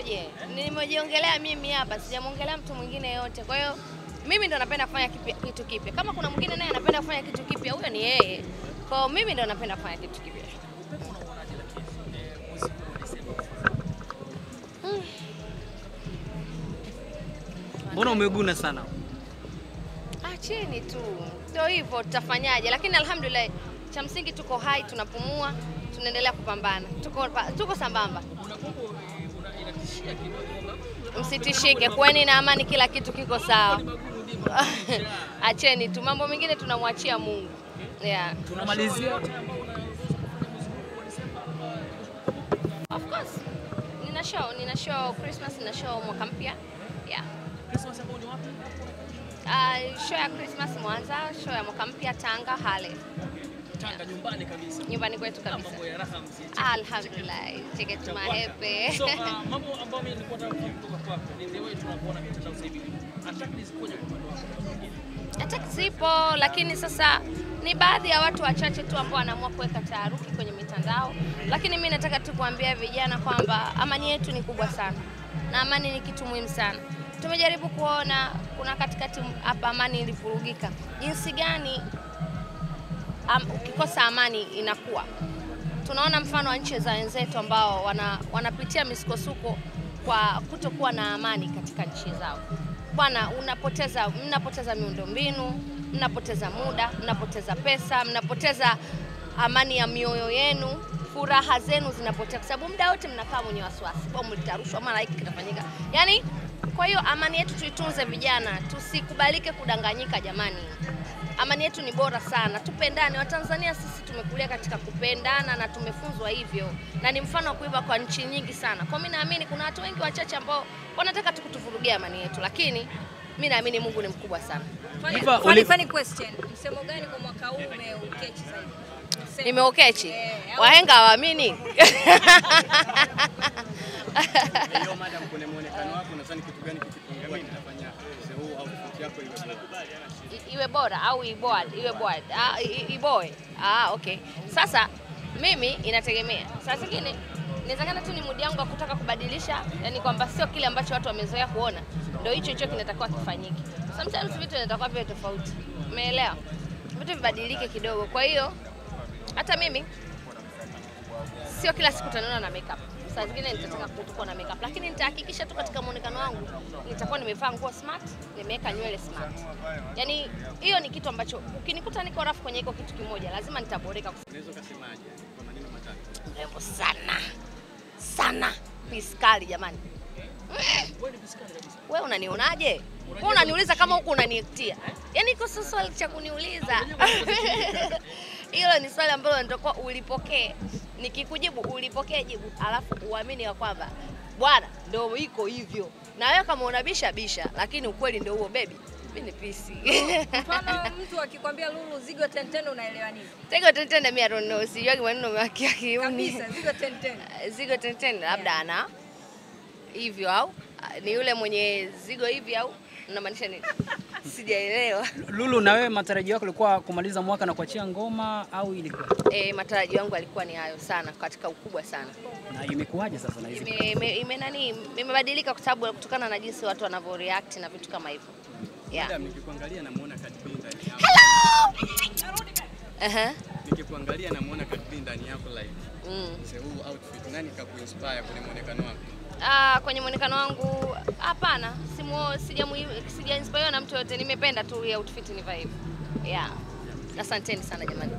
ukoje? Nimejiongelea mimi hapa, sijamuongelea mtu mwingine yote. Kwa hiyo mimi ndo napenda kufanya kitu kipya. Kama kuna mwingine naye anapenda kufanya kitu kipya, huyo ni yeye. Kwa hiyo mimi ndo napenda kufanya kitu kipya. Mbona umeguna sana? Chini tu. Ndio hivyo tutafanyaje? Lakini alhamdulillah cha msingi tuko hai, tunapumua, tunaendelea kupambana. Tuko sambamba. Msitishike, kweni na amani, kila kitu kiko sawa. Acheni tu, mambo mengine tunamwachia Mungu. Yeah. Tunamalizia. Of course. Nina show Christmas, nina show mwaka mpya. Yeah. Christmas hapo ni wapi? Show ya Christmas Mwanza, show ya mwaka mpya Tanga Hale. Tanga nyumbani kabisa. Nyumbani kwetu kabisa. Mambo ya raha mzee. Alhamdulillah. Cheke tu mahepe. So mambo ambayo mimi nilikuwa nataka kutoka kwako ni the way tunakuona mitandao sasa hivi. Attack zikoje kwa upande wako? Attack zipo, lakini sasa ni baadhi ya watu wachache tu ambao wanaamua kuweka taharuki kwenye mitandao. Lakini mimi nataka tu kuambia vijana kwamba amani yetu ni kubwa sana. Na amani ni kitu muhimu sana. Tumejaribu kuona kuna katikati hapa amani ilivurugika. Jinsi gani ukikosa amani inakuwa. Tunaona mfano wa nchi za wenzetu ambao wanapitia misukosuko kwa kutokuwa na amani katika nchi zao. Bwana, mnapoteza miundombinu, mnapoteza muda, mnapoteza pesa, mnapoteza amani ya mioyo yenu, furaha zenu zinapotea kwa sababu muda wote mnakaa mwenye wasiwasi. Kwa mlitarushwa mara hiki kitafanyika. Yaani kwa hiyo amani yetu tuitunze vijana, tusikubalike kudanganyika jamani. Amani yetu ni bora sana. Tupendane. Watanzania sisi tumekulia katika kupendana na tumefunzwa hivyo. Na ni mfano wa kuiva kwa nchi nyingi sana. Kwa mimi naamini kuna watu wengi wachache ambao wanataka tukutuvurugia amani yetu, lakini mimi naamini Mungu ni mkubwa sana. Funny question. Msemo gani kwa mwaka huu umeukechi zaidi? Nimeokechi. Wahenga hawaamini. Hiyo madam, kuna muonekano wako nadhani kitu gani kikipungua kitafanya huu outfit yako iwe bora au iwe boy. Okay. Sasa mimi inategemea. Saa zingine inawezekana tu ni mood yangu ya kutaka kubadilisha, yani kwamba sio kile ambacho watu wamezoea kuona ndio hicho kinatakiwa kifanyike. Sometimes vitu vinatakiwa viwe tofauti. Umeelewa? Vitu vibadilike kidogo. Kwa hiyo hata mimi sio kila siku tanaona na makeup. Saa zingine nitataka kutokuwa na makeup, lakini nitahakikisha tu katika muonekano wangu nitakuwa nimevaa nguo smart, nimeweka nywele smart. Yaani hiyo ni kitu ambacho ukinikuta niko rafu kwenye iko kitu kimoja, lazima nitaboreka. Unaweza kusemaje kwa maneno matatu? Rembo sana. Piskali jamani. Wewe unanionaje? Wewe unaniuliza kama huko unaniektia. Yaani iko swali cha kuniuliza. Hilo ni swali ambalo nitakuwa ulipokee. Nikikujibu ulipokee jibu, alafu uamini ya kwamba bwana ndio iko hivyo. Na wewe kama unabisha bisha, lakini ukweli ndio huo baby. Mimi ni pisi. Mfano mtu akikwambia Lulu Zigo 1010 unaelewa nini? Zigo 1010 mimi I don't know. Sijui maneno yake kiuni. Kabisa Zigo 1010. Zigo 1010 labda ana hivyo au ni yule mwenye zigo hivi au unamaanisha nini? Sijaelewa. Lulu, na wewe matarajio yako ilikuwa kumaliza mwaka na kuachia ngoma au ilikuwa? Matarajio yangu yalikuwa ni hayo sana, katika ukubwa sana. Na imekuwaje sasa na hizi? Imebadilika kwa sababu kutokana na jinsi watu wanavyo react na vitu kama hivyo. Yeah. Madam, nikikuangalia namuona Cardi B ndani yako. Hello. Nikikuangalia namuona Cardi B ndani yako live. Sasa huu outfit nani kakuinspire kwenye muonekano wako? Kwenye muonekano wangu hapana, sija inspire na mtu yote, nimependa tu hii outfit ni vibe. Yeah. Asanteni sana jamani.